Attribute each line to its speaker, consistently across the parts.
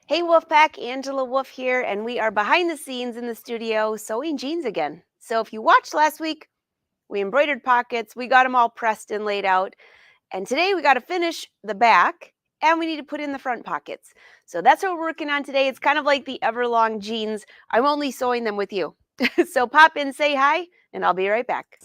Speaker 1: Hey Wolfpack, Angela Wolf here, and we are behind the scenes in the studio sewing jeans again. So if you watched last week, we embroidered pockets, we got them all pressed and laid out, and today we got to finish the back and we need to put in the front pockets. So that's what we're working on today. It's kind of like the Everlong jeans. I'm only sewing them with you. So pop in, say hi, and I'll be right back.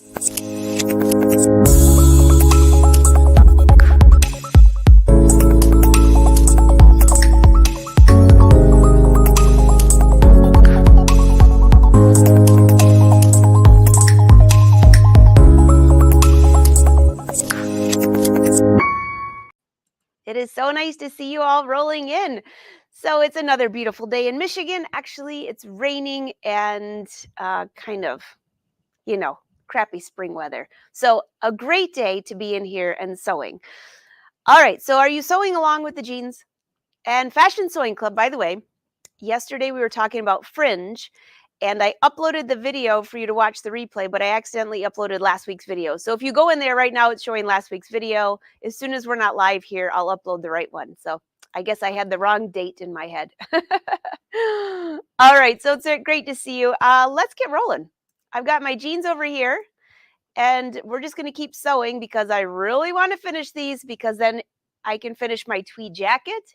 Speaker 1: It is so nice to see you all rolling in. So it's another beautiful day in Michigan. Actually, it's raining and kind of, crappy spring weather. So a great day to be in here and sewing. All right, so are you sewing along with the jeans? And Fashion Sewing Club, by the way, yesterday we were talking about fringe, and I uploaded the video for you to watch the replay, but I accidentally uploaded last week's video. So if you go in there right now, it's showing last week's video. As soon as we're not live here, I'll upload the right one. So I guess I had the wrong date in my head. All right, so it's great to see you. Let's get rolling. I've got my jeans over here, and we're just going to keep sewing because I really want to finish these because then I can finish my tweed jacket.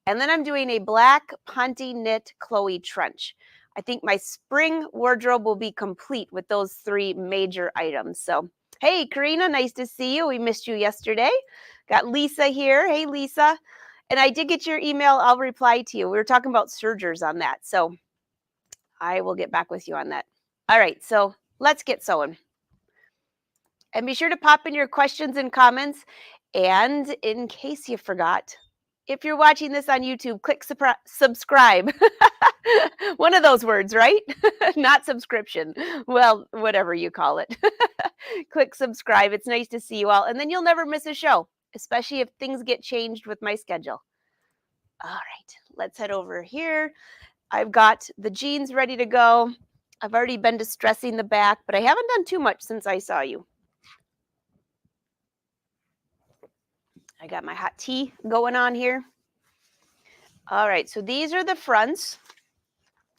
Speaker 1: And then I'm doing a black Ponte knit Chloe trench. I think my spring wardrobe will be complete with those three major items. So, hey, Karina, nice to see you. We missed you yesterday. Got Lisa here. Hey, Lisa. And I did get your email. I'll reply to you. We were talking about sergers on that. So I will get back with you on that. All right. So let's get sewing. And be sure to pop in your questions and comments. And in case you forgot, if you're watching this on YouTube, click subscribe. One of those words, right? Not subscription. Well, whatever you call it. Click subscribe. It's nice to see you all. And then you'll never miss a show, especially if things get changed with my schedule. All right, let's head over here. I've got the jeans ready to go. I've already been distressing the back, but I haven't done too much since I saw you. I got my hot tea going on here. All right, so these are the fronts.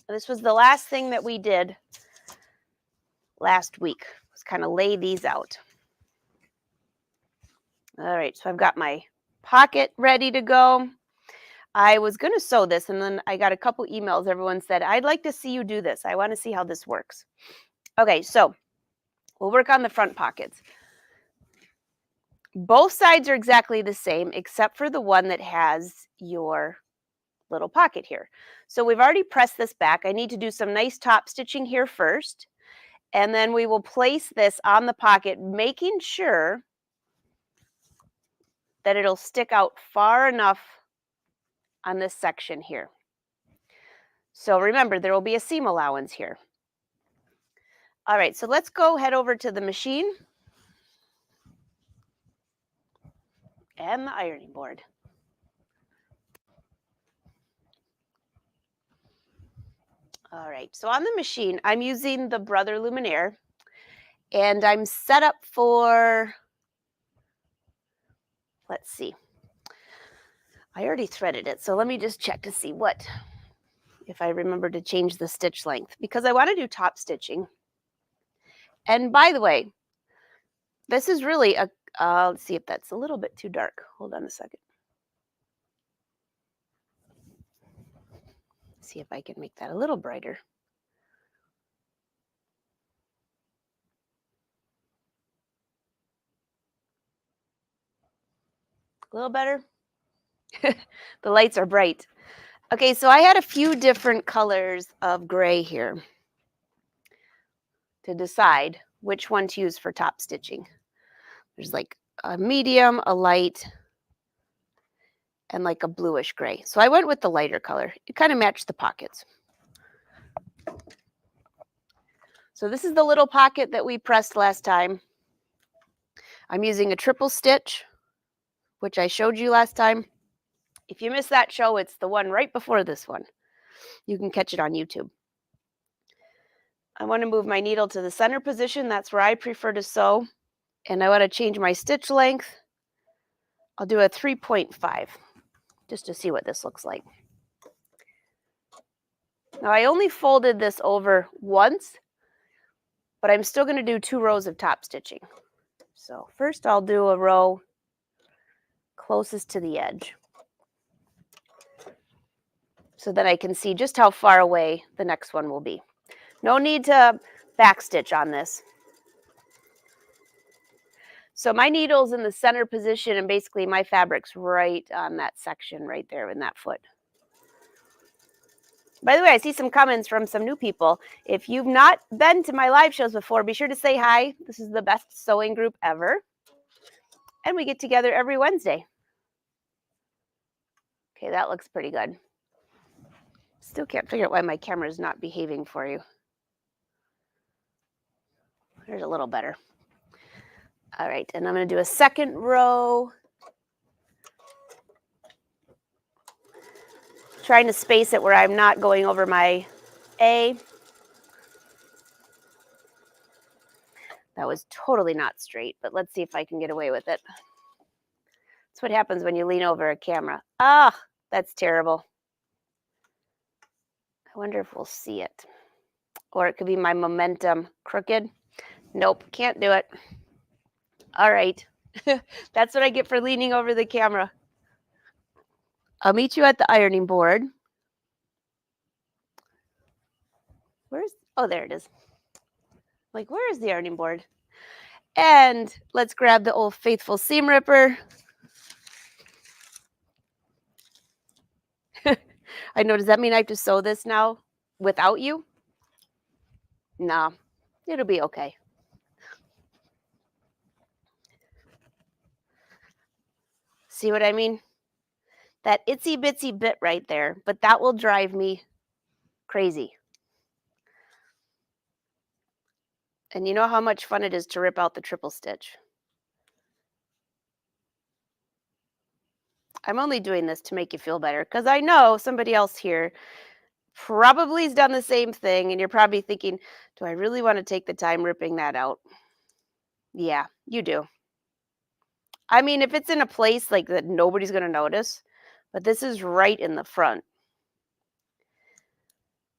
Speaker 1: This was the last thing that we did last week, was kind of lay these out. All right, so I've got my pocket ready to go. I was going to sew this, and then I got a couple emails. Everyone said, I'd like to see you do this. I want to see how this works. Okay, so we'll work on the front pockets. Both sides are exactly the same, except for the one that has your little pocket here. So we've already pressed this back. I need to do some nice top stitching here first, and then we will place this on the pocket, making sure that it'll stick out far enough on this section here. So remember, there will be a seam allowance here. All right, so let's go head over to the machine and the ironing board. All right, so on the machine, I'm using the Brother Luminaire, and I'm set up for, let's see, I already threaded it, so let me just check to see if I remember to change the stitch length, because I want to do top stitching. And by the way, this is really a, let's see if that's a little bit too dark. Hold on a second. See if I can make that a little brighter. A little better. The lights are bright. Okay, so I had a few different colors of gray here to decide which one to use for top stitching. There's like a medium, a light, and like a bluish gray. So I went with the lighter color. It kind of matched the pockets. So this is the little pocket that we pressed last time. I'm using a triple stitch, which I showed you last time. If you missed that show, it's the one right before this one. You can catch it on YouTube. I want to move my needle to the center position. That's where I prefer to sew. And I want to change my stitch length. I'll do a 3.5 just to see what this looks like. Now I only folded this over once, but I'm still going to do 2 rows of top stitching. So first I'll do a row closest to the edge, so that I can see just how far away the next one will be. No need to backstitch on this. So my needle's in the center position, and basically my fabric's right on that section right there in that foot. By the way, I see some comments from some new people. If you've not been to my live shows before, be sure to say hi. This is the best sewing group ever. And we get together every Wednesday. Okay, that looks pretty good. Still can't figure out why my camera is not behaving for you. There's a little better. All right, and I'm going to do a second row. Trying to space it where I'm not going over my A. That was totally not straight, but let's see if I can get away with it. That's what happens when you lean over a camera. Ah, that's terrible. I wonder if we'll see it. Or it could be my momentum crooked. Nope, can't do it. All right. That's what I get for leaning over the camera. I'll meet you at the ironing board. Oh, there it is. Like, where is the ironing board? And let's grab the old faithful seam ripper. I know, does that mean I have to sew this now without you? No, it'll be okay. See what I mean? That itsy bitsy bit right there, but that will drive me crazy. And you know how much fun it is to rip out the triple stitch. I'm only doing this to make you feel better, because I know somebody else here probably has done the same thing, and you're probably thinking, do I really want to take the time ripping that out? Yeah, you do. I mean, if it's in a place like that nobody's going to notice, but this is right in the front.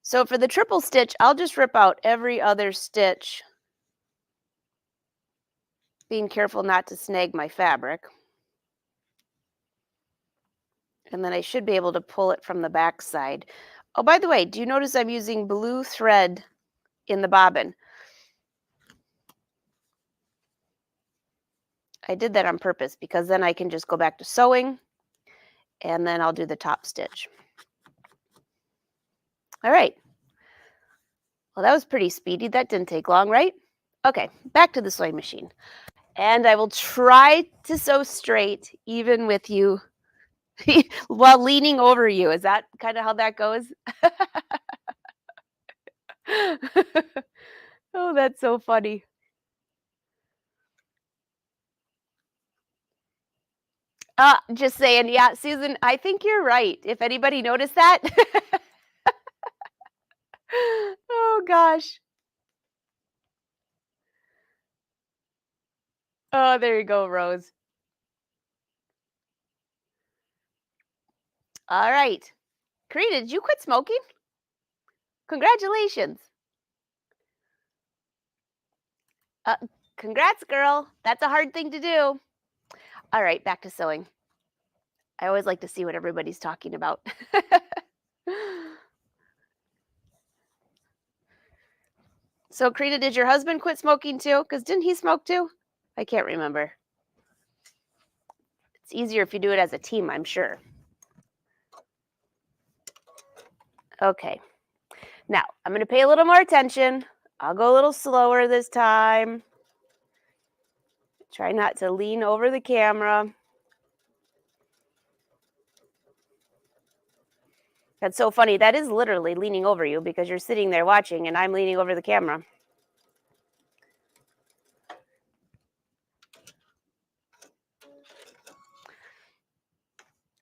Speaker 1: So for the triple stitch, I'll just rip out every other stitch, being careful not to snag my fabric. And then I should be able to pull it from the back side. Oh, by the way, do you notice I'm using blue thread in the bobbin? I did that on purpose because then I can just go back to sewing, and then I'll do the top stitch. All right. Well, that was pretty speedy. That didn't take long, right? Okay, back to the sewing machine. And I will try to sew straight even with you while leaning over you. Is that kind of how that goes? Oh, that's so funny. Just saying, yeah, Susan, I think you're right. If anybody noticed that. Oh, gosh. Oh, there you go, Rose. All right. Karina, did you quit smoking? Congratulations. Uh, Congrats, girl. That's a hard thing to do. All right, back to sewing. I always like to see what everybody's talking about. So, Karina, did your husband quit smoking too? Because didn't he smoke too? I can't remember. It's easier if you do it as a team, I'm sure. Okay. Now, I'm going to pay a little more attention. I'll go a little slower this time. Try not to lean over the camera. That's so funny. That is literally leaning over you because you're sitting there watching and I'm leaning over the camera.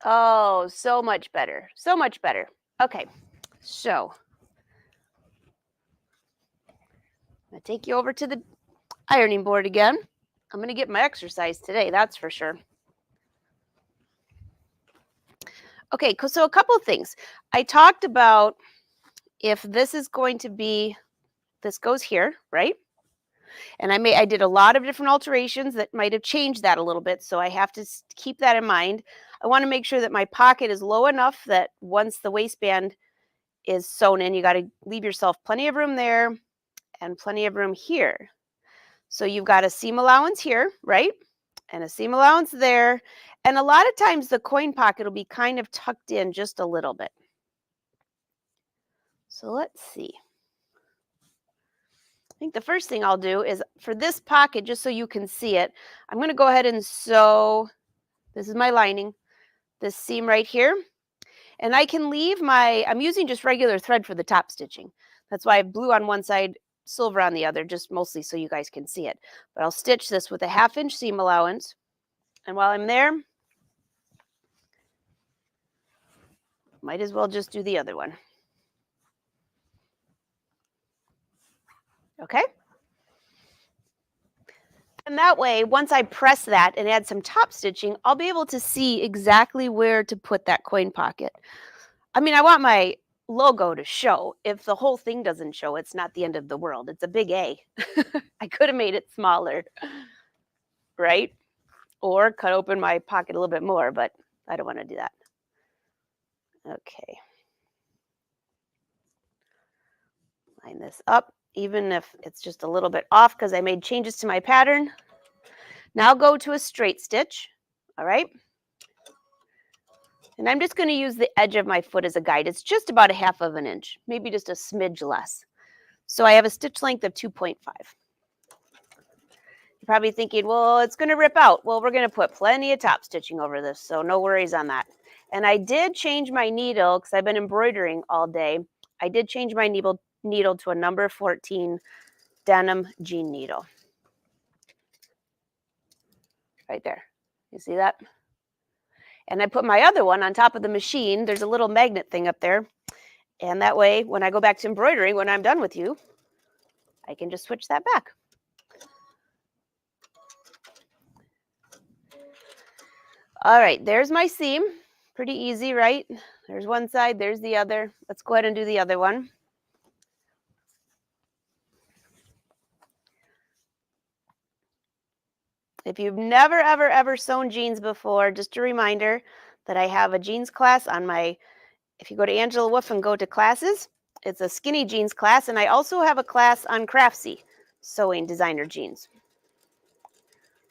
Speaker 1: Oh, so much better. So much better. Okay, so I'm going to take you over to the ironing board again. I'm going to get my exercise today, that's for sure. Okay, so a couple of things. I talked about if this is going to be, this goes here, right? And I did a lot of different alterations that might have changed that a little bit, so I have to keep that in mind. I want to make sure that my pocket is low enough that once the waistband is sewn in, you got to leave yourself plenty of room there and plenty of room here. So you've got a seam allowance here, right? And a seam allowance there. And a lot of times the coin pocket will be kind of tucked in just a little bit. So let's see. I think the first thing I'll do is for this pocket, just so you can see it, I'm going to go ahead and sew, this is my lining, this seam right here. And I can leave I'm using just regular thread for the top stitching. That's why I have blue on one side, silver on the other, just mostly so you guys can see it. But I'll stitch this with a 1/2 inch seam allowance. And while I'm there, might as well just do the other one. Okay? And that way, once I press that and add some top stitching, I'll be able to see exactly where to put that coin pocket. I mean, I want my logo to show. If the whole thing doesn't show, it's not the end of the world. It's a big A. I could have made it smaller, right? Or cut open my pocket a little bit more, but I don't want to do that. Okay. Line this up, even if it's just a little bit off because I made changes to my pattern. Now go to a straight stitch, all right? And I'm just going to use the edge of my foot as a guide. It's just about a 1/2 inch, maybe just a smidge less. So I have a stitch length of 2.5. You're probably thinking, well, it's going to rip out. Well, we're going to put plenty of top stitching over this, so no worries on that. And I did change my needle because I've been embroidering all day. I did change my needle to a number 14 denim jean needle. Right there. You see that? And I put my other one on top of the machine. There's a little magnet thing up there. And that way, when I go back to embroidering, when I'm done with you, I can just switch that back. All right, there's my seam. Pretty easy, right? There's one side, there's the other. Let's go ahead and do the other one. If you've never, ever, ever sewn jeans before, just a reminder that I have a jeans class on my, if you go to Angela Wolf and go to classes, it's a skinny jeans class. And I also have a class on Craftsy, sewing designer jeans.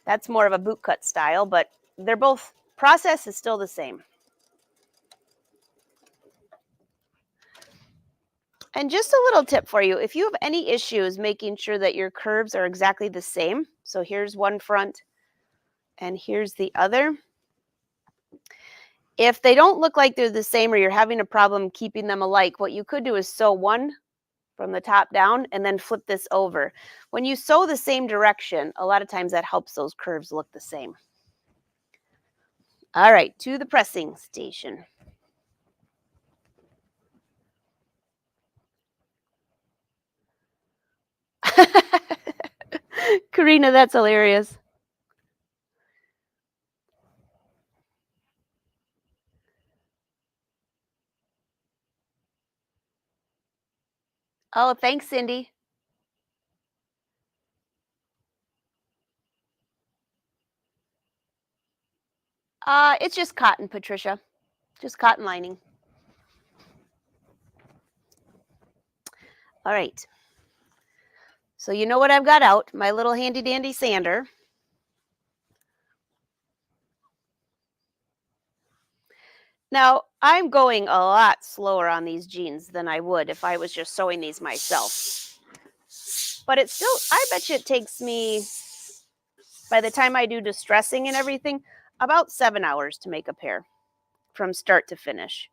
Speaker 1: That's more of a boot cut style, but they're both, process is still the same. And just a little tip for you, if you have any issues making sure that your curves are exactly the same, so here's one front and here's the other. If they don't look like they're the same or you're having a problem keeping them alike, what you could do is sew one from the top down and then flip this over. When you sew the same direction, a lot of times that helps those curves look the same. All right, to the pressing station. Karina, that's hilarious. Oh, thanks, Cindy. It's just cotton, Patricia. Just cotton lining. All right. So you know what I've got out? My little handy dandy sander. Now, I'm going a lot slower on these jeans than I would if I was just sewing these myself. But it's still, I bet you it takes me, by the time I do distressing and everything, about 7 hours to make a pair from start to finish.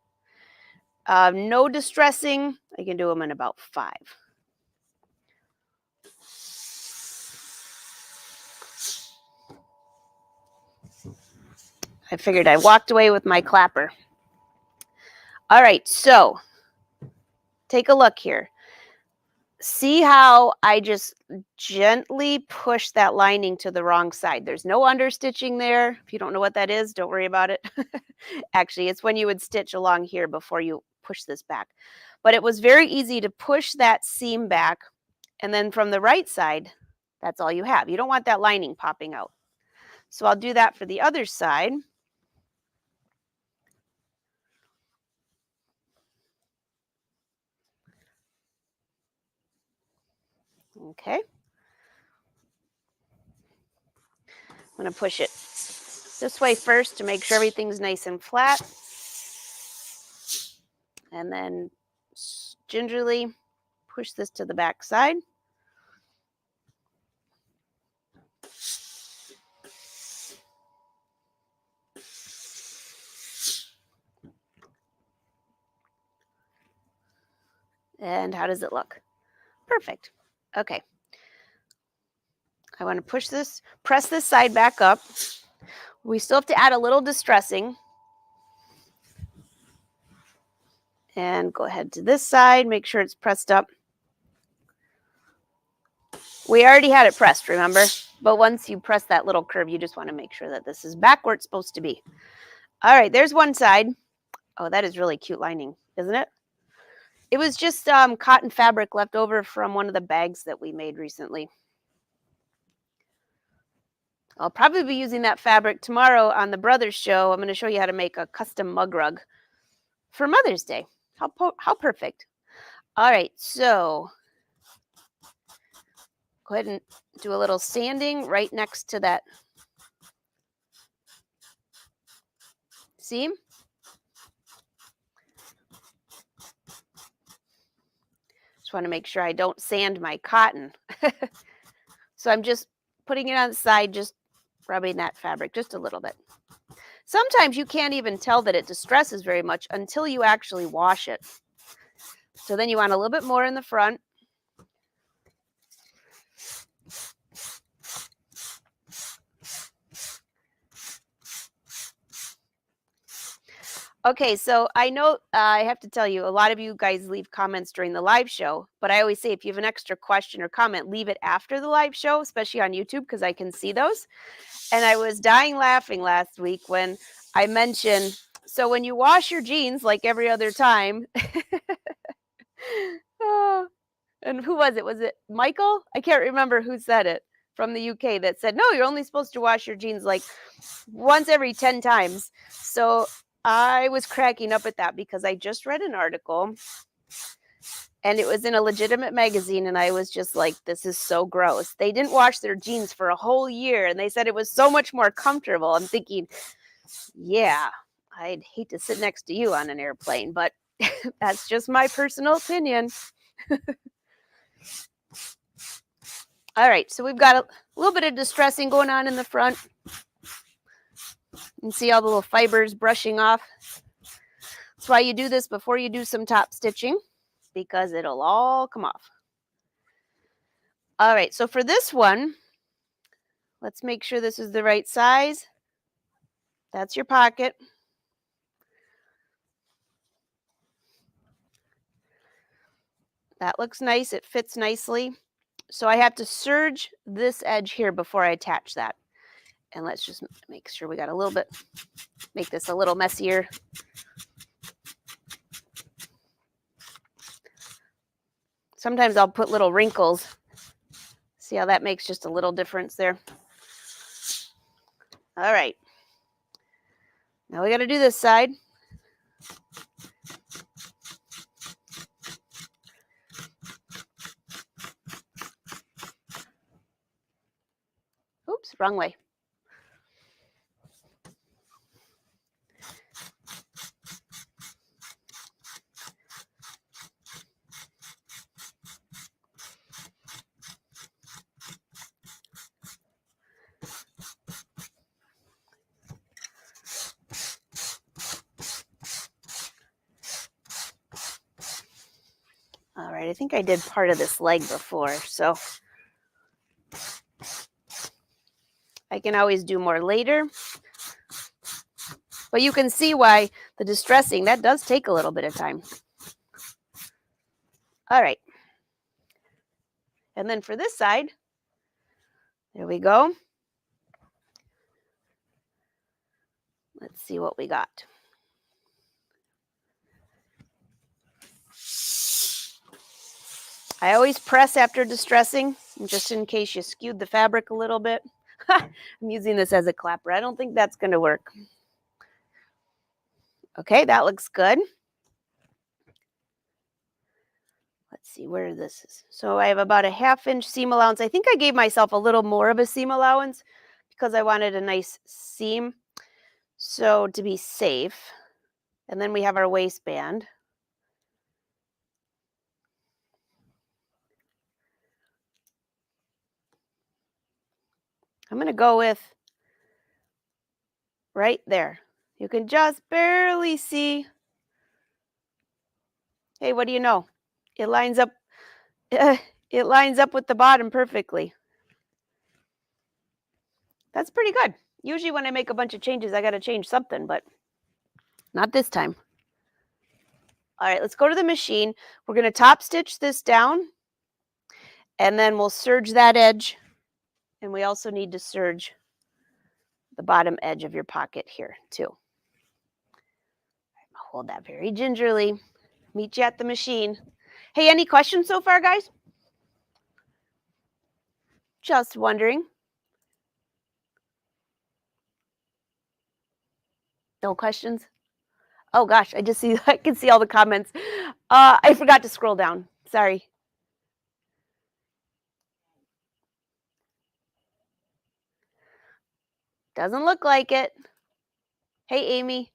Speaker 1: No distressing, I can do them in about 5. I figured I walked away with my clapper. All right, so take a look here. See how I just gently push that lining to the wrong side. There's no understitching there. If you don't know what that is, don't worry about it. Actually, it's when you would stitch along here before you push this back. But it was very easy to push that seam back, and then from the right side, that's all you have. You don't want that lining popping out. So I'll do that for the other side. Okay. I'm going to push it this way first to make sure everything's nice and flat. And then gingerly push this to the back side. And how does it look? Perfect. Okay. I want to press this side back up. We still have to add a little distressing. And go ahead to this side, make sure it's pressed up. We already had it pressed, remember? But once you press that little curve, you just want to make sure that this is back where it's supposed to be. All right, there's one side. Oh, that is really cute lining, isn't it? It was just cotton fabric left over from one of the bags that we made recently. I'll probably be using that fabric tomorrow on the Brothers show. I'm going to show you how to make a custom mug rug for Mother's Day. How perfect. All right, so go ahead and do a little sanding right next to that seam. Just want to make sure I don't sand my cotton. So I'm just putting it on the side, just rubbing that fabric just a little bit. Sometimes you can't even tell that it distresses very much until you actually wash it. So then you want a little bit more in the front. Okay, so I know I have to tell you, a lot of you guys leave comments during the live show, but I always say if you have an extra question or comment, leave it after the live show, especially on YouTube, because I can see those. And I was dying laughing last week when I mentioned, so when you wash your jeans like every other time, oh, and who was it? Was it Michael? I can't remember who said it from the UK that said, no, you're only supposed to wash your jeans like once every 10 times. So I was cracking up at that because I just read an article and it was in a legitimate magazine. And I was just like, this is so gross. They didn't wash their jeans for a whole year. And they said it was so much more comfortable. I'm thinking, yeah, I'd hate to sit next to you on an airplane, but that's just my personal opinion. All right, so we've got a little bit of distressing going on in the front. You can see all the little fibers brushing off. That's why you do this before you do some top stitching, because it'll all come off. All right, so for this one, let's make sure this is the right size. That's your pocket. That looks nice. It fits nicely. So I have to serge this edge here before I attach that. And let's just make sure we got a little bit, make this a little messier. Sometimes I'll put little wrinkles. See how that makes just a little difference there? All right. Now we got to do this side. Oops, wrong way. All right, I think I did part of this leg before, so I can always do more later. But you can see why the distressing, that does take a little bit of time. All right. And then for this side, there we go. Let's see what we got. I always press after distressing, just in case you skewed the fabric a little bit. I'm using this as a clapper. I don't think that's going to work. Okay, that looks good. Let's see where this is. So I have about a 1/2 inch seam allowance. I think I gave myself a little more of a seam allowance because I wanted a nice seam. So to be safe. And then we have our waistband. I'm going to go with right there. You can just barely see. Hey, what do you know? It lines up. It lines up with the bottom perfectly. That's pretty good. Usually when I make a bunch of changes, I got to change something, but not this time. All right, let's go to the machine. We're going to top stitch this down, and then we'll serge that edge. And we also need to serge the bottom edge of your pocket here too. Hold that very gingerly. Meet you at the machine. Hey, any questions so far, guys? Just wondering. No questions? Oh gosh, I can see all the comments. I forgot to scroll down. Sorry. Doesn't look like it. Hey, Amy.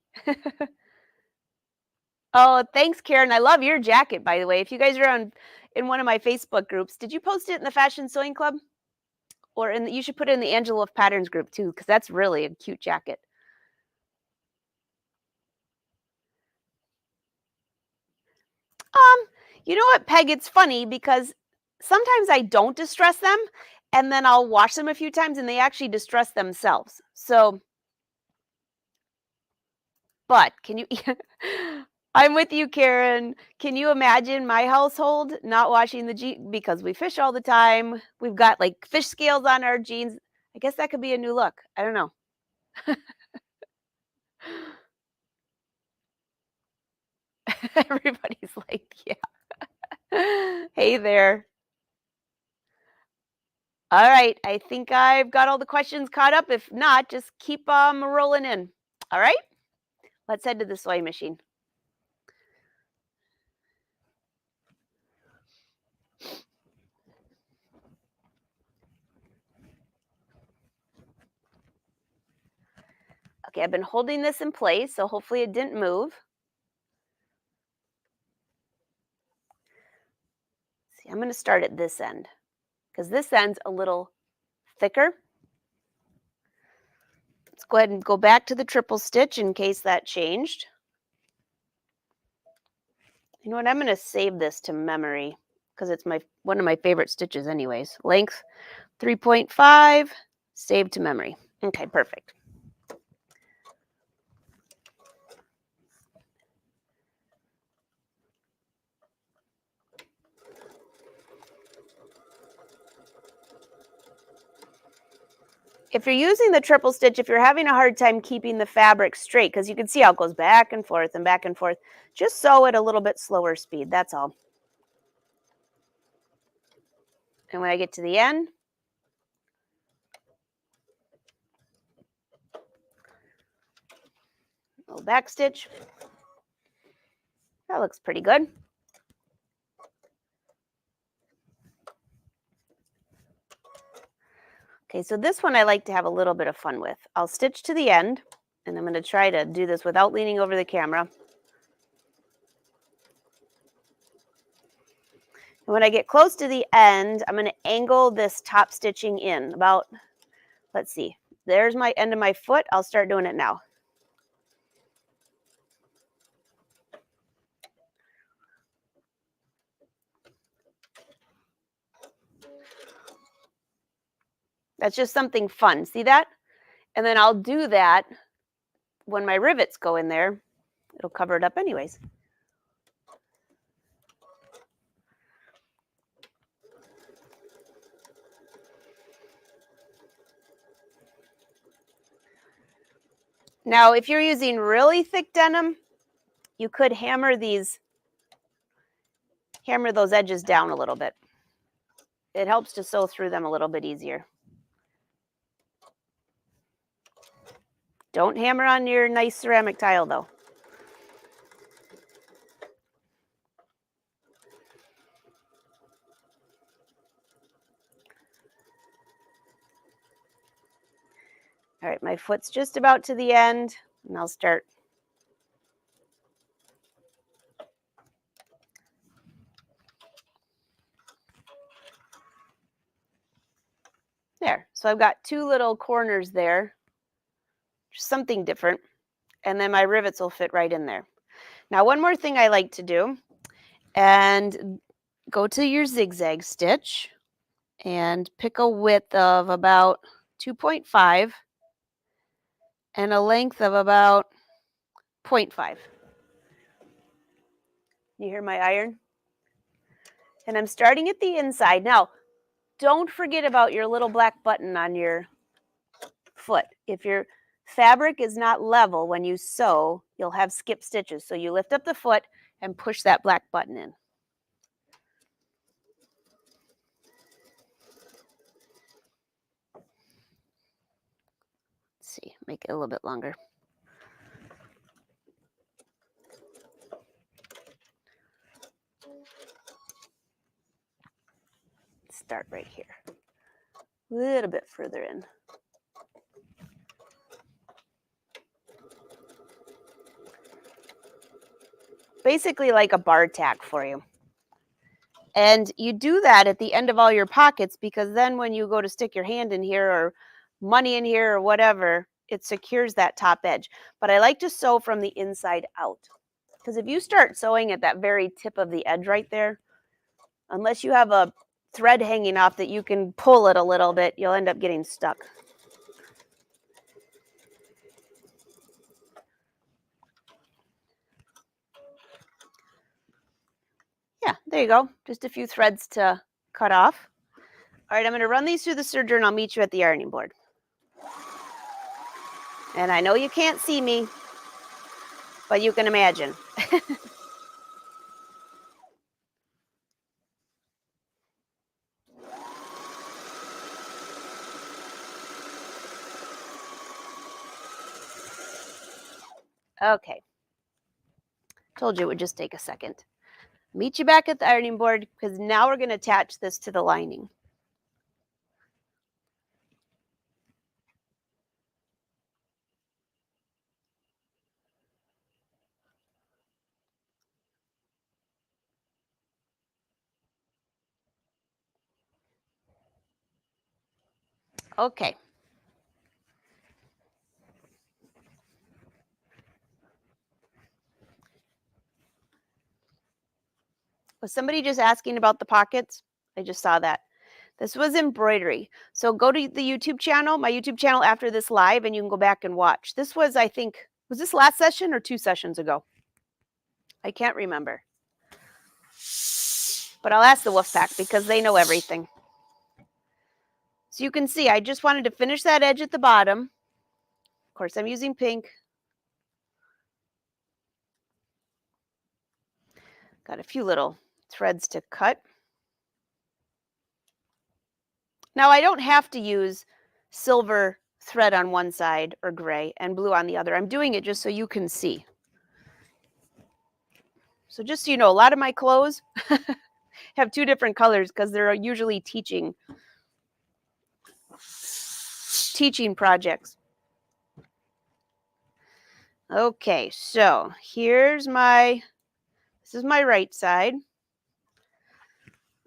Speaker 1: Oh, thanks, Karen. I love your jacket, by the way. If you guys are in one of my Facebook groups, did you post it in the Fashion Sewing Club? Or you should put it in the Angela of Patterns group too, because that's really a cute jacket. You know what, Peg? It's funny because sometimes I don't distress them, and then I'll wash them a few times, and they actually distress themselves. So, but can you? I'm with you, Karen. Can you imagine my household not washing the jeans because we fish all the time? We've got like fish scales on our jeans. I guess that could be a new look. I don't know. Everybody's like, yeah. Hey there. All right. I think I've got all the questions caught up. If not, just keep rolling in. All right. Let's head to the sewing machine. Okay, I've been holding this in place, so hopefully it didn't move. See, I'm going to start at this end because this end's a little thicker. Let's go ahead and go back to the triple stitch in case that changed. You know what? I'm going to save this to memory because it's one of my favorite stitches anyways. Length 3.5, save to memory. Okay, perfect. If you're using the triple stitch, if you're having a hard time keeping the fabric straight, because you can see how it goes back and forth, just sew at a little bit slower speed, that's all. And when I get to the end, little back stitch. That looks pretty good. Okay, so this one I like to have a little bit of fun with. I'll stitch to the end, and I'm going to try to do this without leaning over the camera. And when I get close to the end, I'm going to angle this top stitching in about, let's see, there's my end of my foot. I'll start doing it now. That's just something fun. See that? And then I'll do that when my rivets go in there. It'll cover it up anyways. Now, if you're using really thick denim, you could hammer these hammer those edges down a little bit. It helps to sew through them a little bit easier. Don't hammer on your nice ceramic tile though. All right, my foot's just about to the end, and I'll start. There, so I've got two little corners there, just something different, and then my rivets will fit right in there. Now, one more thing I like to do, and go to your zigzag stitch and pick a width of about 2.5 and a length of about 0.5. You hear my iron? And I'm starting at the inside. Now, don't forget about your little black button on your foot. If your fabric is not level when you sew, you'll have skip stitches. So you lift up the foot and push that black button in. Let's see, make it a little bit longer. Start right here. A little bit further in. Basically like a bar tack for you. And you do that at the end of all your pockets because then when you go to stick your hand in here or money in here or whatever, it secures that top edge. But I like to sew from the inside out. Because if you start sewing at that very tip of the edge right there, unless you have a thread hanging off that you can pull it a little bit, you'll end up getting stuck. Yeah, there you go. Just a few threads to cut off. All right, I'm going to run these through the serger and I'll meet you at the ironing board. And I know you can't see me, but you can imagine. Okay. Told you it would just take a second. Meet you back at the ironing board because now we're going to attach this to the lining. Okay. Was somebody just asking about the pockets? I just saw that. This was embroidery. So go to the YouTube channel, my YouTube channel after this live, and you can go back and watch. This was, I think, was this last session or 2 sessions ago? I can't remember. But I'll ask the wolf pack because they know everything. So you can see, I just wanted to finish that edge at the bottom. Of course, I'm using pink. Got a few little threads to cut. Now, I don't have to use silver thread on one side or gray and blue on the other. I'm doing it just so you can see. So just so you know, a lot of my clothes have 2 different colors because they're usually teaching projects. Okay, so this is my right side.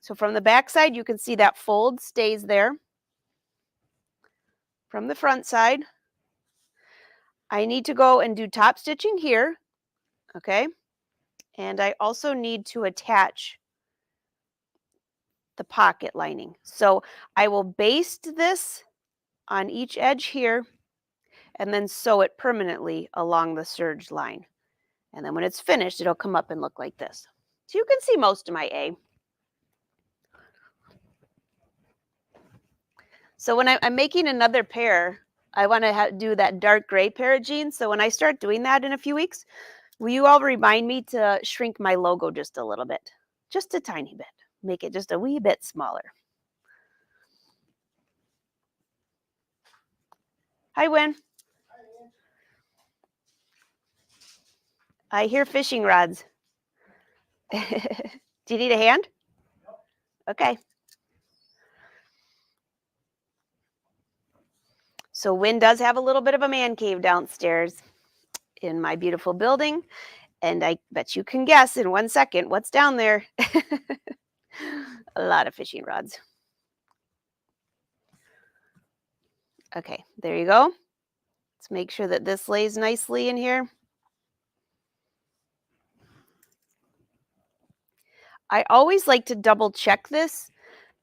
Speaker 1: So from the back side, you can see that fold stays there. From the front side, I need to go and do top stitching here, okay? And I also need to attach the pocket lining. So I will baste this on each edge here and then sew it permanently along the serge line. And then when it's finished, it'll come up and look like this. So you can see most of my A. So when I'm making another pair, I want to do that dark gray pair of jeans. So when I start doing that in a few weeks, will you all remind me to shrink my logo just a little bit? just a tiny bit. Make it just a wee bit smaller. Hi, Win. I hear fishing rods. Do you need a hand? Okay. So Win does have a little bit of a man cave downstairs in my beautiful building. And I bet you can guess in 1 second what's down there. A lot of fishing rods. Okay, there you go. Let's make sure that this lays nicely in here. I always like to double check this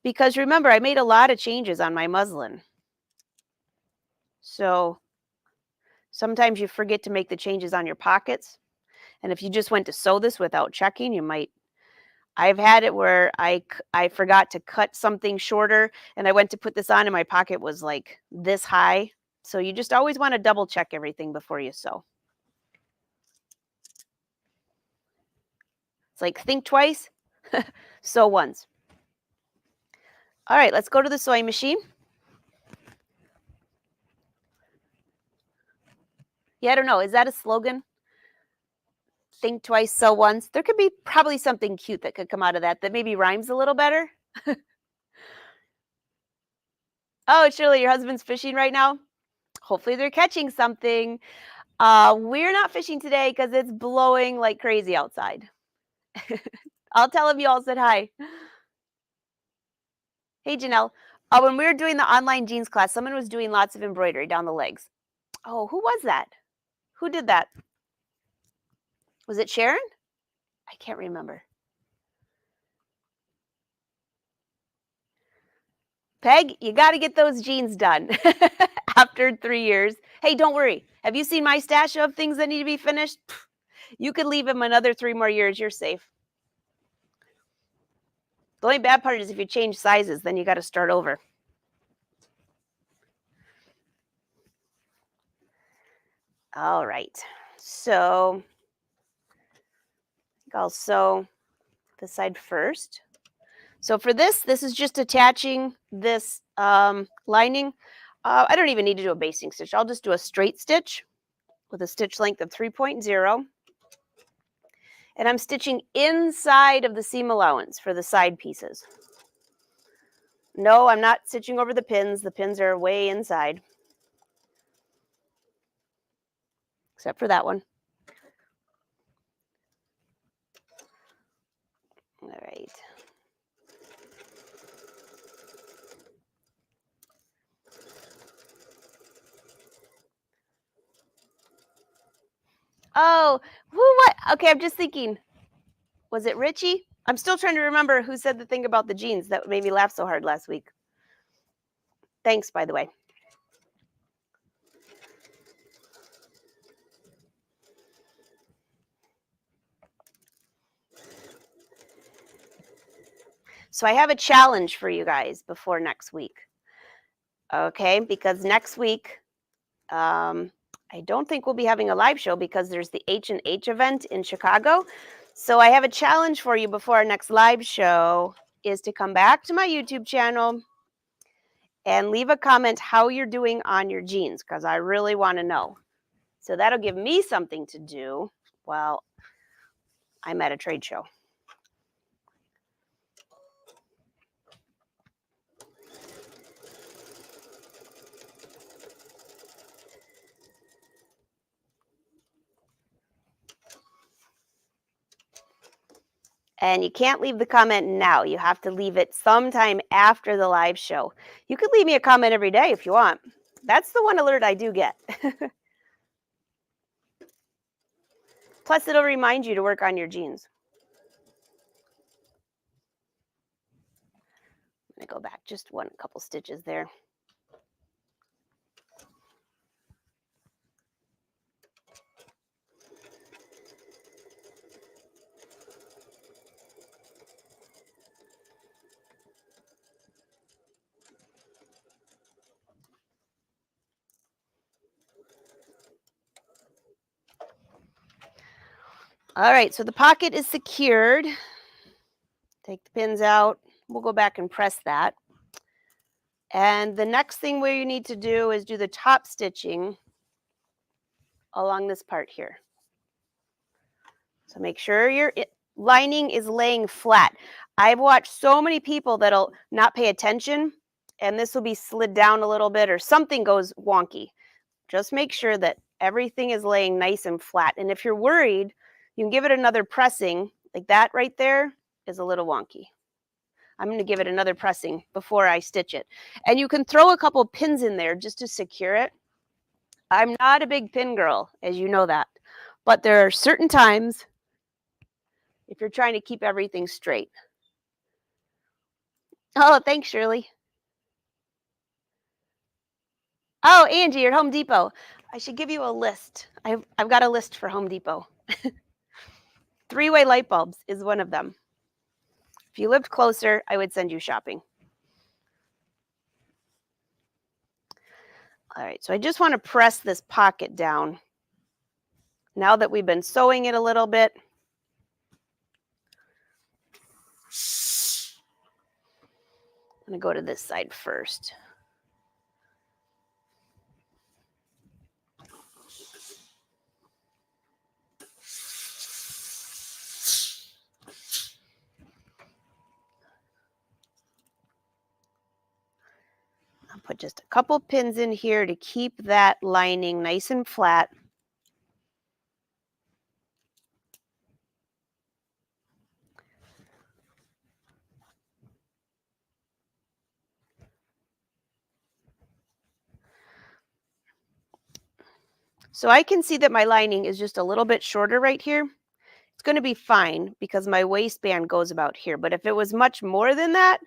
Speaker 1: because remember, I made a lot of changes on my muslin. So sometimes you forget to make the changes on your pockets. And if you just went to sew this without checking, you might. I've had it where I forgot to cut something shorter and I went to put this on and my pocket was like this high. So you just always want to double check everything before you sew. It's like think twice, sew once. All right, let's go to the sewing machine. Yeah, I don't know. Is that a slogan? Think twice, sew once. There could be probably something cute that could come out of that maybe rhymes a little better. Oh, Shirley, your husband's fishing right now? Hopefully they're catching something. We're not fishing today because it's blowing like crazy outside. I'll tell him you all said hi. Hey, Janelle. When we were doing the online jeans class, someone was doing lots of embroidery down the legs. Oh, who was that? Who did that? Was it Sharon? I can't remember. Peg, you got to get those jeans done after 3 years. Hey, don't worry. Have you seen my stash of things that need to be finished? You could leave them another 3 more years. You're safe. The only bad part is if you change sizes, then you got to start over. All right. So I'll sew this side first. So for this is just attaching this lining. I don't even need to do a basting stitch. I'll just do a straight stitch with a stitch length of 3.0. And I'm stitching inside of the seam allowance for the side pieces. No, I'm not stitching over the pins. The pins are way inside. Except for that one. All right. Oh, what? Okay, I'm just thinking. Was it Richie? I'm still trying to remember who said the thing about the jeans that made me laugh so hard last week. Thanks, by the way. So I have a challenge for you guys before next week. Okay, because next week, I don't think we'll be having a live show because there's the H&H event in Chicago. So I have a challenge for you before our next live show is to come back to my YouTube channel and leave a comment how you're doing on your jeans because I really want to know. So that'll give me something to do while I'm at a trade show. And you can't leave the comment now. You have to leave it sometime after the live show. You could leave me a comment every day if you want. That's the one alert I do get. Plus, it'll remind you to work on your jeans. I'm going to go back just a couple stitches there. All right, so the pocket is secured. Take the pins out. We'll go back and press that. And the next thing we need to do is do the top stitching along this part here. So make sure your lining is laying flat. I've watched so many people that'll not pay attention and this will be slid down a little bit or something goes wonky. Just make sure that everything is laying nice and flat. And if you're worried, you can give it another pressing. Like that right there is a little wonky. I'm going to give it another pressing before I stitch it. And you can throw a couple pins in there just to secure it. I'm not a big pin girl, as you know that. But there are certain times if you're trying to keep everything straight. Oh, thanks, Shirley. Oh, Angie, you're Home Depot. I should give you a list. I've got a list for Home Depot. 3-way light bulbs is one of them. If you lived closer, I would send you shopping. All right, so I just want to press this pocket down. Now that we've been sewing it a little bit, I'm going to go to this side first. I'll put just a couple pins in here to keep that lining nice and flat. So I can see that my lining is just a little bit shorter right here. It's going to be fine because my waistband goes about here. But if it was much more than that,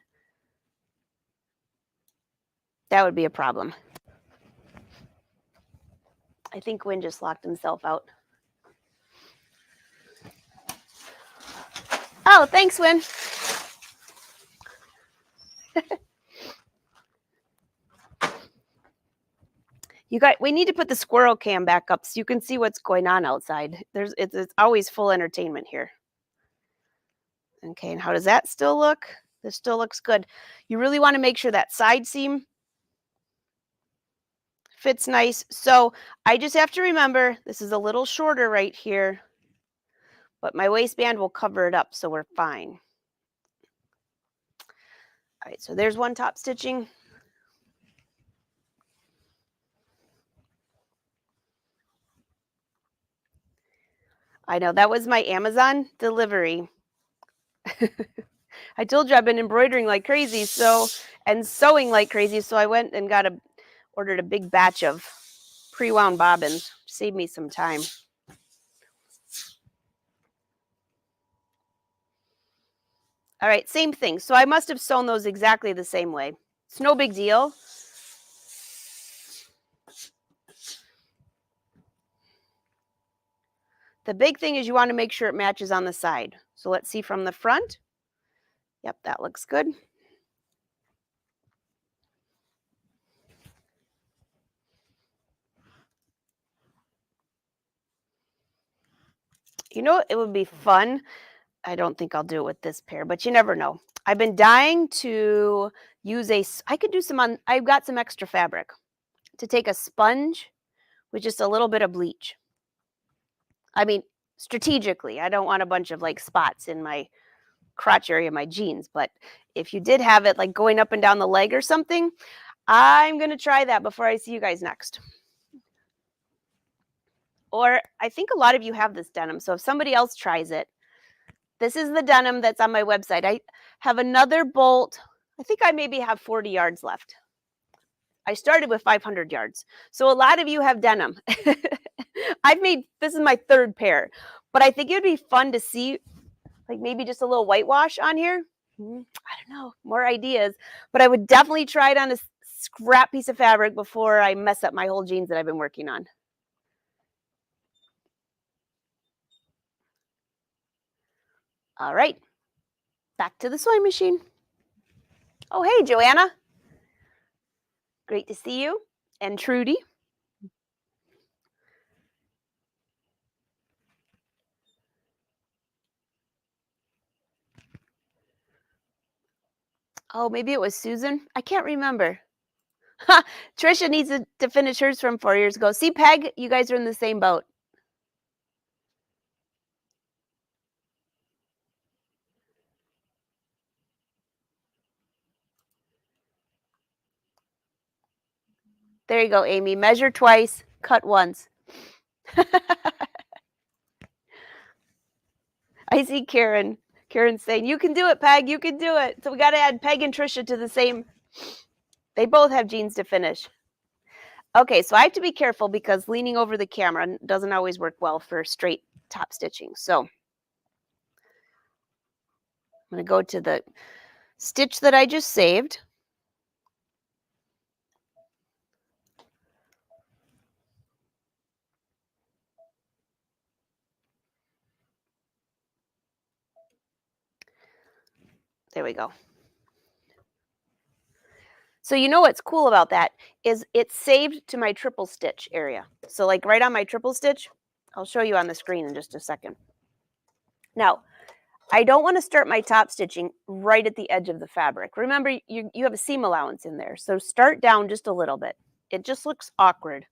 Speaker 1: that would be a problem. I think Wynn just locked himself out. Oh, thanks, Wynn. We need to put the squirrel cam back up so you can see what's going on outside. It's always full entertainment here. Okay, and how does that still look? This still looks good. You really want to make sure that side seam fits nice. So I just have to remember this is a little shorter right here, but my waistband will cover it up, so we're fine. All right, so there's one top stitching. I know, that was my Amazon delivery. I told you I've been embroidering like crazy, and sewing like crazy, so I went and ordered a big batch of pre-wound bobbins. Saved me some time. All right, same thing. So I must have sewn those exactly the same way. It's no big deal. The big thing is you want to make sure it matches on the side. So let's see from the front. Yep, that looks good. You know, it would be fun. I don't think I'll do it with this pair, but you never know. I've been dying to use I've got some extra fabric to take a sponge with just a little bit of bleach. I mean, strategically, I don't want a bunch of like spots in my crotch area of my jeans, but if you did have it like going up and down the leg or something, I'm going to try that before I see you guys next. Or I think a lot of you have this denim, so if somebody else tries it, this is the denim that's on my website. I have another bolt. I think I maybe have 40 yards left. I started with 500 yards. So a lot of you have denim. This is my third pair, but I think it would be fun to see like maybe just a little whitewash on here. I don't know, more ideas, but I would definitely try it on a scrap piece of fabric before I mess up my whole jeans that I've been working on. All right, back to the sewing machine. Oh, hey, Joanna. Great to see you. And Trudy. Oh, maybe it was Susan? I can't remember. Trisha needs to finish hers from 4 years ago. See, Peg, you guys are in the same boat. There you go, Amy. Measure twice, cut once. I see Karen. Karen's saying, "You can do it, Peg. You can do it." So we got to add Peg and Trisha to the same. They both have jeans to finish. Okay, so I have to be careful because leaning over the camera doesn't always work well for straight top stitching. So I'm going to go to the stitch that I just saved. There we go. So you know what's cool about that is it's saved to my triple stitch area. So like right on my triple stitch, I'll show you on the screen in just a second. Now, I don't want to start my top stitching right at the edge of the fabric. Remember, you have a seam allowance in there, so start down just a little bit. It just looks awkward.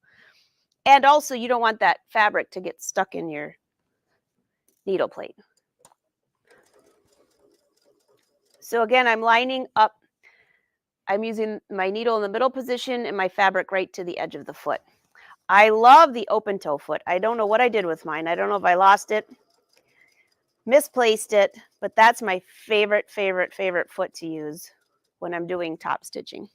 Speaker 1: And also, you don't want that fabric to get stuck in your needle plate. So again, I'm lining up. I'm using my needle in the middle position and my fabric right to the edge of the foot. I love the open toe foot. I don't know what I did with mine. I don't know if I lost it, misplaced it, but that's my favorite foot to use when I'm doing top stitching.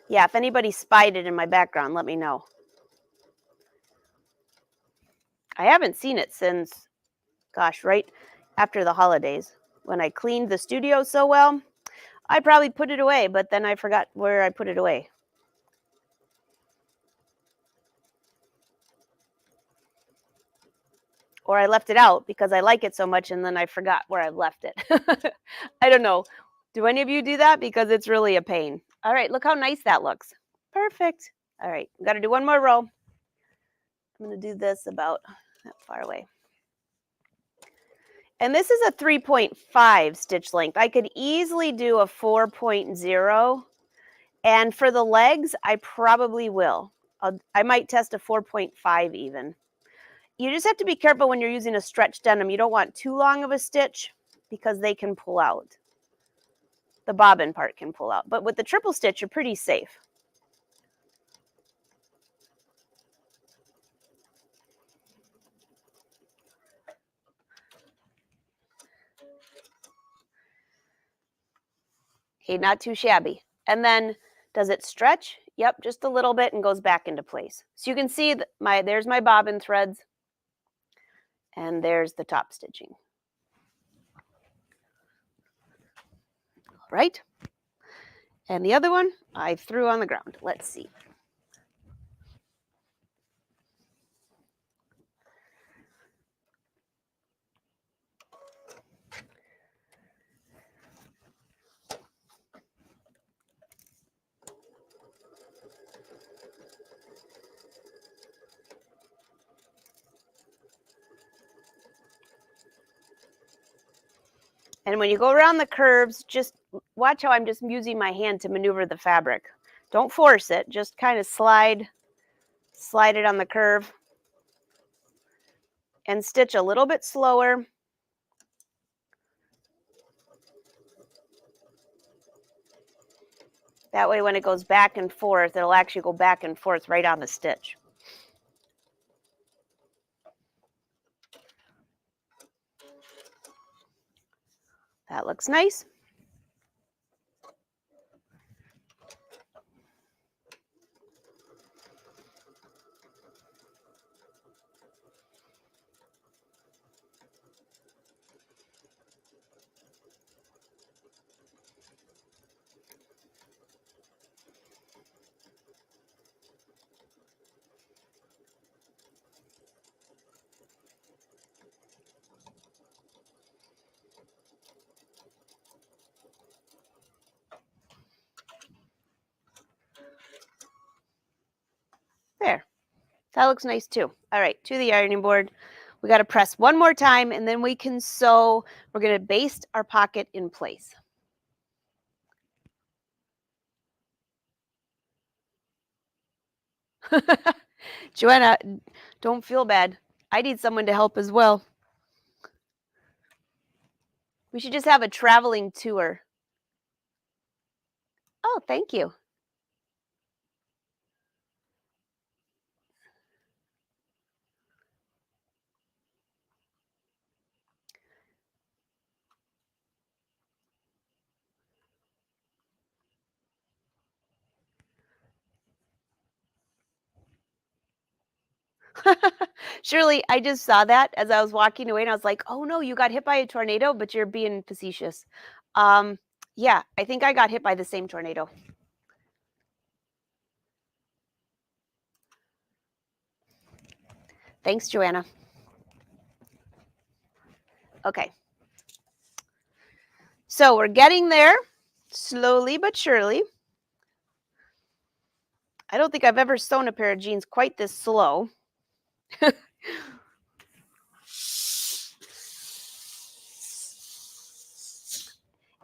Speaker 1: Yeah, if anybody spied it in my background, let me know. I haven't seen it since, gosh, right after the holidays when I cleaned the studio so well. I probably put it away, but then I forgot where I put it away. Or I left it out because I like it so much and then I forgot where I left it. I don't know. Do any of you do that? Because it's really a pain. All right, look how nice that looks. Perfect. All right, got to do one more row. I'm going to do this about that far away. And this is a 3.5 stitch length. I could easily do a 4.0. And for the legs, I probably will. I might test a 4.5 even. You just have to be careful when you're using a stretch denim. You don't want too long of a stitch because they can pull out. The bobbin part can pull out. But with the triple stitch, you're pretty safe. Okay, not too shabby. And then, does it stretch? Yep, just a little bit and goes back into place. So you can see that there's my bobbin threads. And there's the top stitching. Right? And the other one I threw on the ground. Let's see. And when you go around the curves, just watch how I'm just using my hand to maneuver the fabric. Don't force it, just kind of slide it on the curve and stitch a little bit slower. That way when it goes back and forth, it'll actually go back and forth right on the stitch. That looks nice. There. That looks nice too. All right, to the ironing board. We got to press one more time and then we can sew. We're going to baste our pocket in place. Joanna, don't feel bad. I need someone to help as well. We should just have a traveling tour. Oh, thank you. Shirley, I just saw that as I was walking away and I was like, "Oh no, you got hit by a tornado, but you're being facetious." Um, yeah, I think I got hit by the same tornado. Thanks, Joanna. Okay. So we're getting there slowly but surely. I don't think I've ever sewn a pair of jeans quite this slow.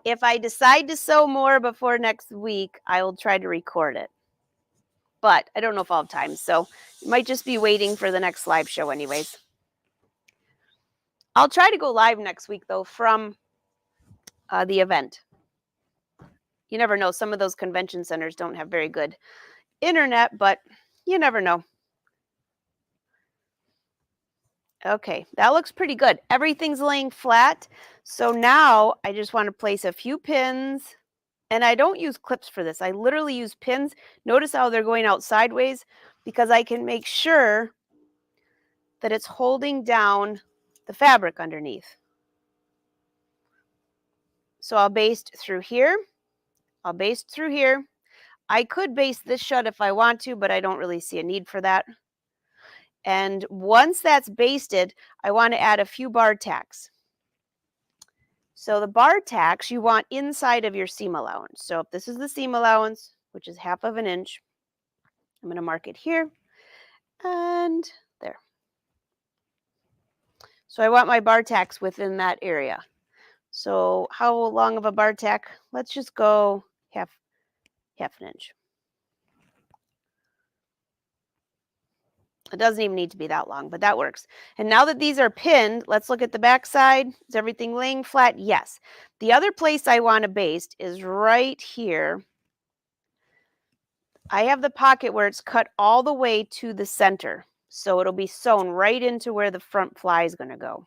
Speaker 1: If I decide to sew more before next week, I will try to record it. But I don't know if I'll have time, so you might just be waiting for the next live show anyways. I'll try to go live next week, though, from the event. You never know. Some of those convention centers don't have very good internet, but you never know. Okay, that looks pretty good. Everything's laying flat. So now I just want to place a few pins. And I don't use clips for this. I literally use pins. Notice how they're going out sideways because I can make sure that it's holding down the fabric underneath. So I'll baste through here. I'll baste through here. I could baste this shut if I want to, but I don't really see a need for that. And once that's basted, I want to add a few bar tacks. So the bar tacks you want inside of your seam allowance. So if this is the seam allowance, which is 1/2 of an inch, I'm going to mark it here and there. So I want my bar tacks within that area. So how long of a bar tack? Let's just go half an inch. It doesn't even need to be that long, but that works. And now that these are pinned, let's look at the back side. Is everything laying flat? Yes. The other place I want to baste is right here. I have the pocket where it's cut all the way to the center. So it'll be sewn right into where the front fly is going to go.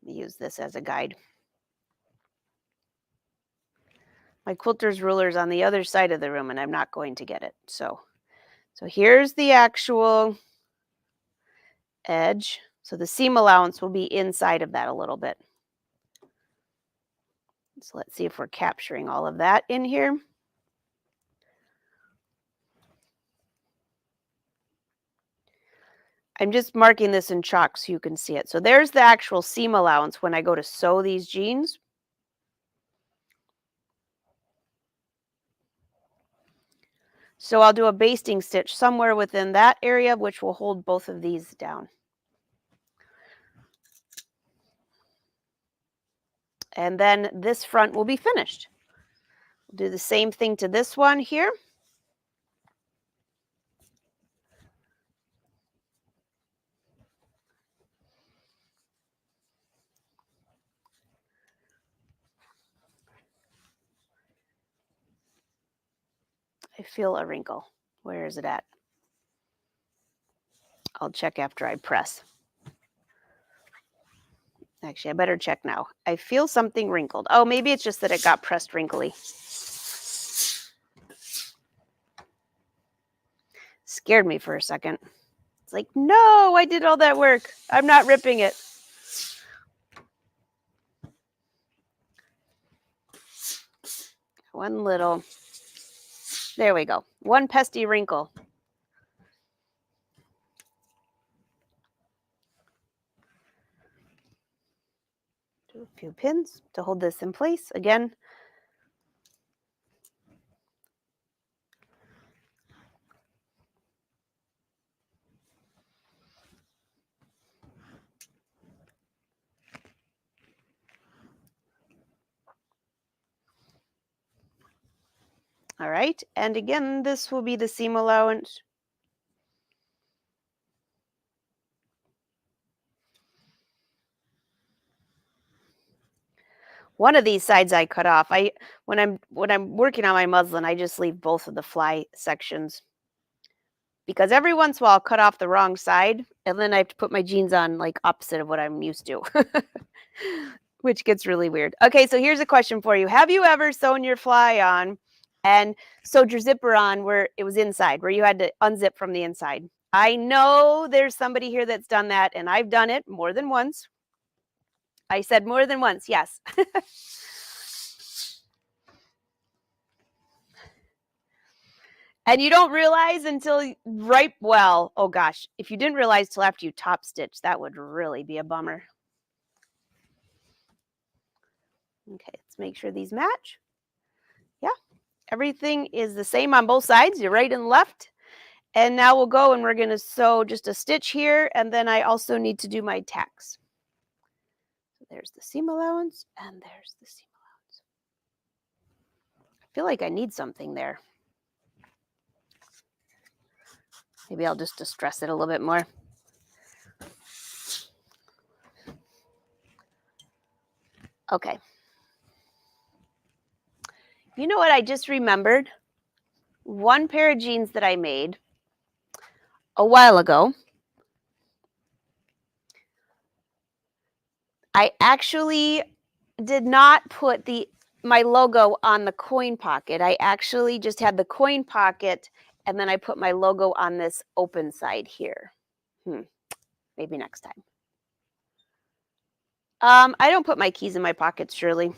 Speaker 1: Use this as a guide. My quilter's ruler is on the other side of the room and I'm not going to get it. So here's the actual edge. So the seam allowance will be inside of that a little bit. So let's see if we're capturing all of that in here. I'm just marking this in chalk so you can see it. So there's the actual seam allowance when I go to sew these jeans. So I'll do a basting stitch somewhere within that area, which will hold both of these down. And then this front will be finished. We'll do the same thing to this one here. I feel a wrinkle. Where is it at? I'll check after I press. Actually, I better check now. I feel something wrinkled. Oh, maybe it's just that it got pressed wrinkly. Scared me for a second. It's like, no, I did all that work. I'm not ripping it. One little, there we go. One pesky wrinkle. Do a few pins to hold this in place. Again, All right, and again, this will be the seam allowance. One of these sides I cut off. When I'm working on my muslin, I just leave both of the fly sections because every once in a while I'll cut off the wrong side and then I have to put my jeans on like opposite of what I'm used to. Which gets really weird. Okay, so here's a question for you. Have you ever sewn your fly on and sewed your zipper on where it was inside, where you had to unzip from the inside? I know there's somebody here that's done that, and I've done it more than once. I said more than once, yes. And you don't realize until well, oh gosh, if you didn't realize till after you top stitch, that would really be a bummer. Okay, let's make sure these match. Yeah, everything is the same on both sides, your right and left. And now we'll go and we're going to sew just a stitch here, and then I also need to do my tacks. So there's the seam allowance, and there's the seam allowance. I feel like I need something there. Maybe I'll just distress it a little bit more. Okay. You know what I just remembered? One pair of jeans that I made a while ago. I actually did not put my logo on the coin pocket. I actually just had the coin pocket and then I put my logo on this open side here. Maybe next time. I don't put my keys in my pockets, Shirley.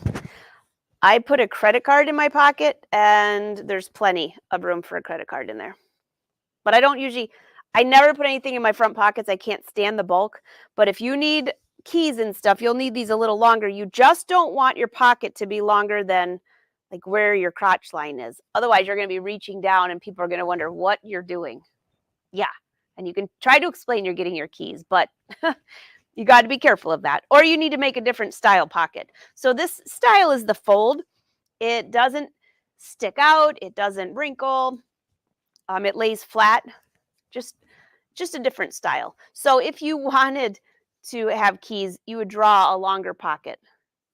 Speaker 1: I put a credit card in my pocket, and there's plenty of room for a credit card in there. But I never put anything in my front pockets. I can't stand the bulk. But if you need keys and stuff, you'll need these a little longer. You just don't want your pocket to be longer than like where your crotch line is. Otherwise, you're going to be reaching down, and people are going to wonder what you're doing. Yeah. And you can try to explain you're getting your keys, but you got to be careful of that. Or you need to make a different style pocket. So this style is the fold. It doesn't stick out. It doesn't wrinkle. It lays flat. Just a different style. So if you wanted to have keys, you would draw a longer pocket.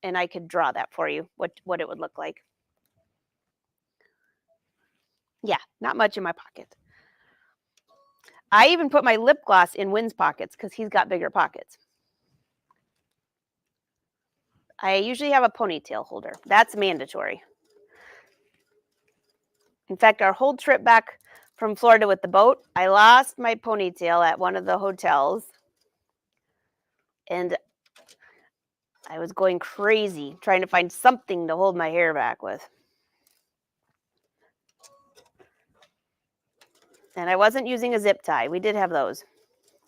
Speaker 1: And I could draw that for you, what it would look like. Yeah, not much in my pocket. I even put my lip gloss in Wynn's pockets because he's got bigger pockets. I usually have a ponytail holder. That's mandatory. In fact, our whole trip back from Florida with the boat, I lost my ponytail at one of the hotels. And I was going crazy trying to find something to hold my hair back with. And I wasn't using a zip tie. We did have those.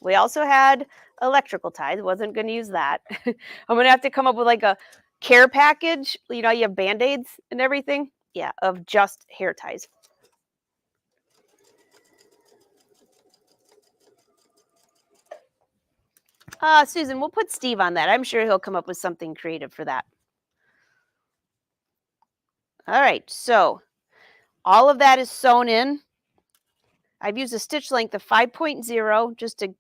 Speaker 1: We also had electrical ties. Wasn't going to use that. I'm going to have to come up with like a care package. You know, you have Band-Aids and everything. Yeah, of just hair ties. Susan, we'll put Steve on that. I'm sure he'll come up with something creative for that. All right, so all of that is sewn in. I've used a stitch length of 5.0 just to,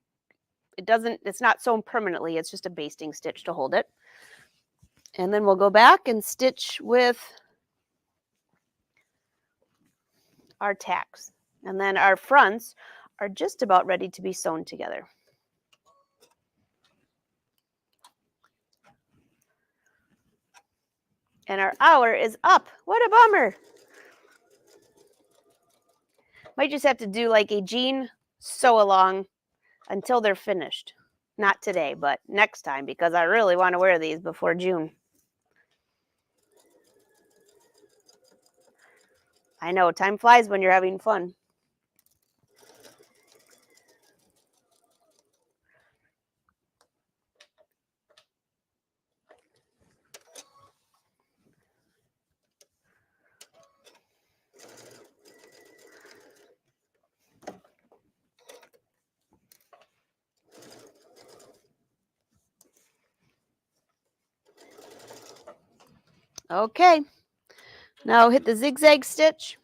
Speaker 1: it's not sewn permanently. It's just a basting stitch to hold it. And then we'll go back and stitch with our tacks. And then our fronts are just about ready to be sewn together. And our hour is up. What a bummer. Might just have to do like a jean sew along until they're finished. Not today, but next time, because I really want to wear these before June. I know, time flies when you're having fun. Okay, now hit the zigzag stitch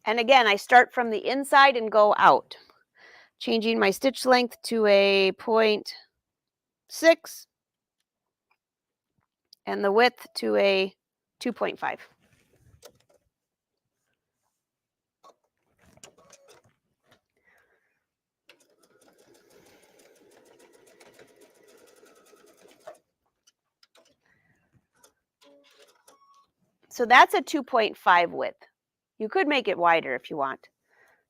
Speaker 1: And again, I start from the inside and go out, changing my stitch length to a 0.6 and the width to a 2.5. So that's a 2.5 width. You could make it wider if you want.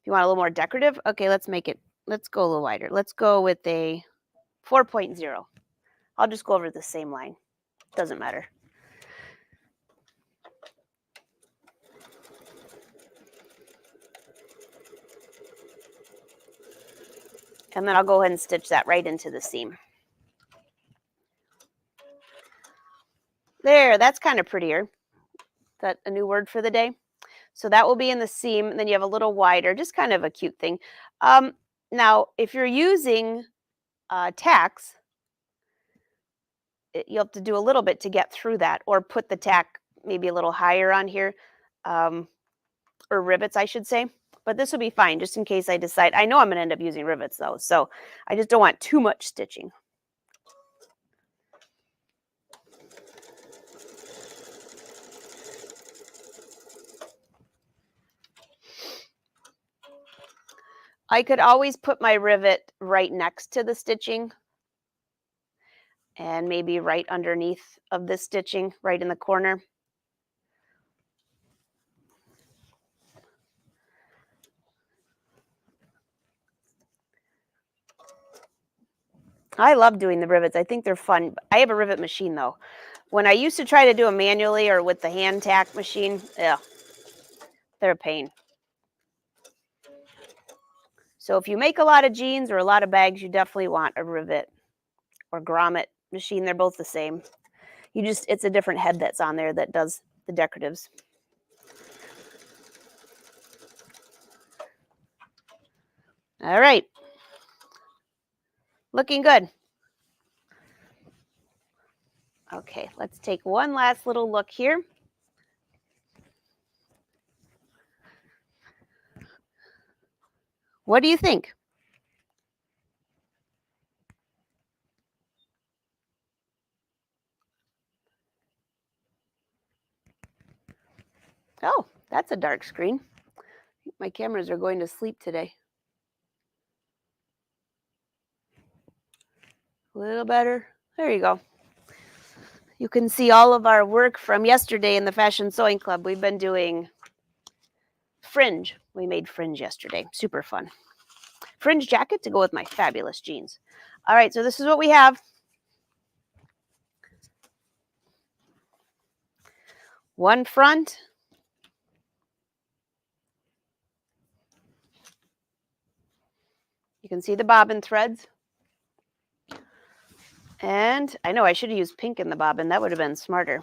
Speaker 1: If you want a little more decorative, okay, let's go a little wider. Let's go with a 4.0. I'll just go over the same line. Doesn't matter. And then I'll go ahead and stitch that right into the seam. There, that's kind of prettier. Is that a new word for the day? So that will be in the seam, and then you have a little wider, just kind of a cute thing. Now, if you're using tacks, you'll have to do a little bit to get through that, or put the tack maybe a little higher on here, or rivets, I should say. But this will be fine, just in case I decide. I know I'm going to end up using rivets, though, so I just don't want too much stitching. I could always put my rivet right next to the stitching, and maybe right underneath of this stitching, right in the corner. I love doing the rivets. I think they're fun. I have a rivet machine, though. When I used to try to do them manually or with the hand tack machine, they're a pain. So if you make a lot of jeans or a lot of bags, you definitely want a rivet or grommet machine. They're both the same. It's a different head that's on there that does the decoratives. All right. Looking good. Okay, let's take one last little look here. What do you think? Oh, that's a dark screen. My cameras are going to sleep today. A little better. There you go. You can see all of our work from yesterday in the Fashion Sewing Club. We've been doing fringe. We made fringe yesterday. Super fun. Fringe jacket to go with my fabulous jeans. All right, so this is what we have. One front. You can see the bobbin threads. And I know I should have used pink in the bobbin. That would have been smarter.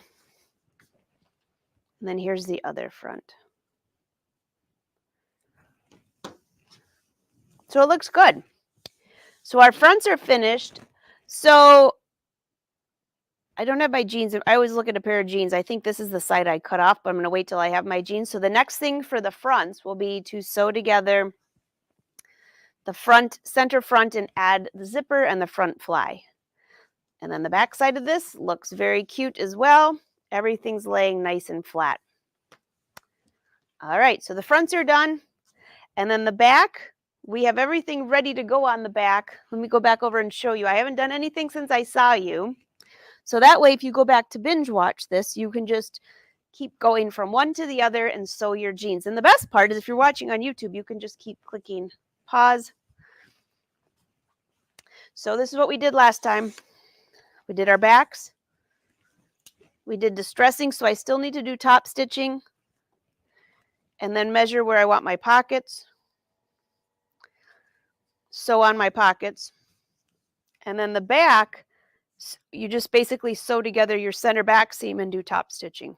Speaker 1: And then here's the other front. So it looks good. So our fronts are finished. So I don't have my jeans. I always look at a pair of jeans. I think this is the side I cut off, but I'm going to wait till I have my jeans. So the next thing for the fronts will be to sew together the center front, and add the zipper and the front fly. And then the back side of this looks very cute as well. Everything's laying nice and flat. All right, so the fronts are done. And then the back, we have everything ready to go on the back. Let me go back over and show you. I haven't done anything since I saw you. So that way, if you go back to binge watch this, you can just keep going from one to the other and sew your jeans. And the best part is if you're watching on YouTube, you can just keep clicking pause. So this is what we did last time. We did our backs. We did distressing, so I still need to do top stitching. And then measure where I want my pockets. Sew on my pockets. And then the back, you just basically sew together your center back seam and do top stitching.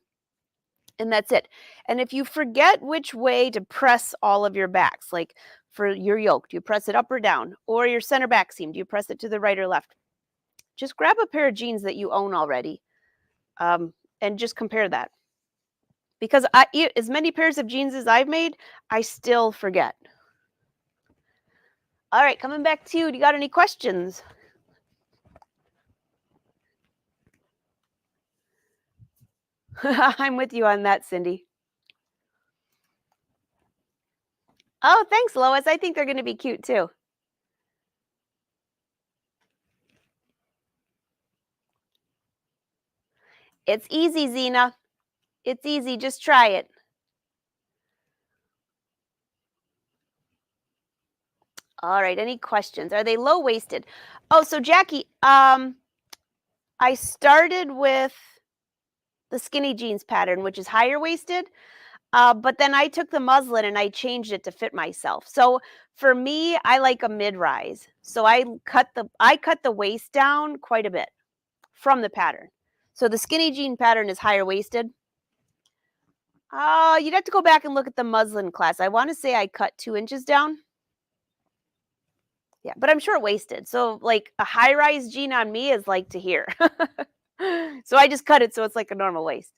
Speaker 1: And that's it. And if you forget which way to press all of your backs, like for your yoke, do you press it up or down? Or your center back seam, do you press it to the right or left? Just grab a pair of jeans that you own already, and just compare that. because as many pairs of jeans as I've made, I still forget. All right, coming back to you. Do you got any questions? I'm with you on that, Cindy. Oh, thanks, Lois. I think they're going to be cute too. It's easy, Zena. It's easy. Just try it. All right. Any questions? Are they low waisted? Oh, so Jackie, I started with the skinny jeans pattern, which is higher waisted. But then I took the muslin and I changed it to fit myself. So for me, I like a mid rise. So I cut the waist down quite a bit from the pattern. So the skinny jean pattern is higher waisted. You'd have to go back and look at the muslin class. I want to say I cut 2 inches down. Yeah, but I'm short waisted. So like a high rise jean on me is like to here. So I just cut it so it's like a normal waist.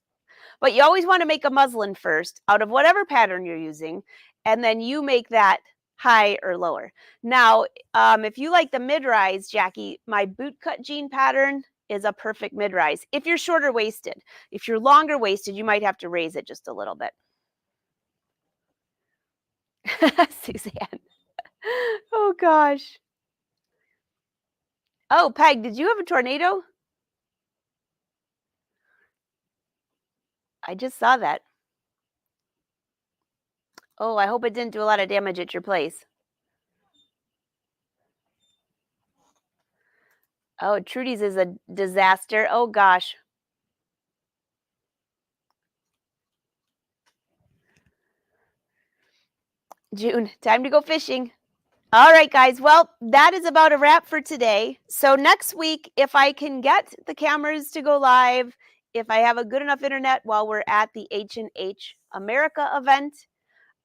Speaker 1: But you always want to make a muslin first out of whatever pattern you're using, and then you make that high or lower. Now, if you like the mid-rise, Jackie, my boot cut jean pattern is a perfect mid-rise. If you're shorter waisted, if you're longer waisted, you might have to raise it just a little bit. Suzanne. Oh gosh. Oh, Peg, did you have a tornado? I just saw that. Oh, I hope it didn't do a lot of damage at your place. Oh, Trudy's is a disaster. Oh gosh. June, time to go fishing. All right, guys. Well, that is about a wrap for today. So next week, if I can get the cameras to go live, if I have a good enough internet while we're at the H&H America event,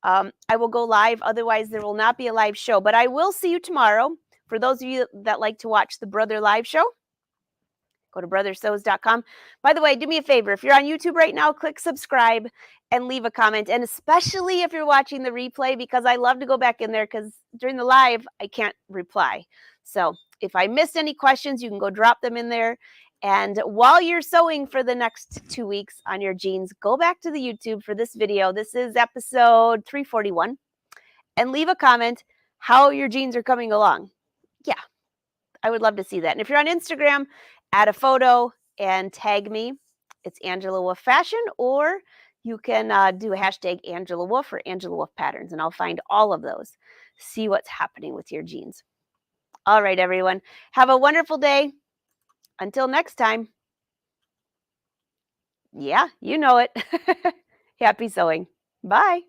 Speaker 1: I will go live. Otherwise, there will not be a live show. But I will see you tomorrow. For those of you that like to watch the Brother Live show, go to brothersews.com. By the way, do me a favor. If you're on YouTube right now, click subscribe and leave a comment. And especially if you're watching the replay, because I love to go back in there because during the live, I can't reply. So if I missed any questions, you can go drop them in there. And while you're sewing for the next 2 weeks on your jeans, go back to the YouTube for this video. This is episode 341. And leave a comment how your jeans are coming along. Yeah, I would love to see that. And if you're on Instagram, add a photo and tag me. It's Angela Wolf Fashion, or you can do a hashtag Angela Wolf or Angela Wolf Patterns, and I'll find all of those. See what's happening with your jeans. All right, everyone. Have a wonderful day. Until next time. Yeah, you know it. Happy sewing. Bye.